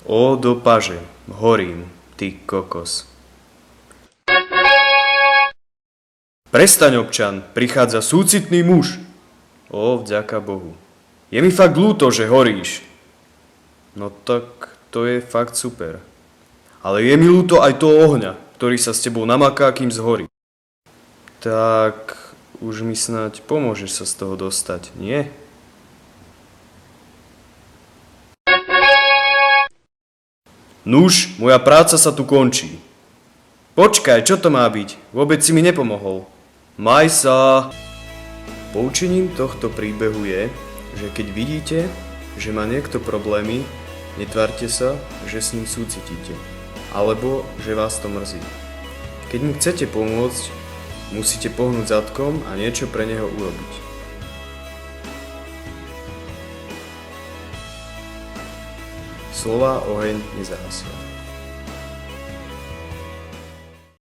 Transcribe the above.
O, do paže, horím, ty kokos. Prestaň, občan, prichádza súcitný muž. O, vďaka Bohu. Je mi fakt ľúto, že horíš. No tak to je fakt super. Ale je mi ľúto aj toho ohňa, ktorý sa s tebou namaká, kým zhorí. Tak už mi snáď pomôžeš sa z toho dostať, nie? Nuž, moja práca sa tu končí. Počkaj, čo to má byť? Vôbec si mi nepomohol. Maj sa! Poučením tohto príbehu je, že keď vidíte, že má niekto problémy, netvárte sa, že s ním súcitíte, alebo že vás to mrzí. Keď mu chcete pomôcť, musíte pohnúť zadkom a niečo pre neho urobiť. Slova oheň nezahasia.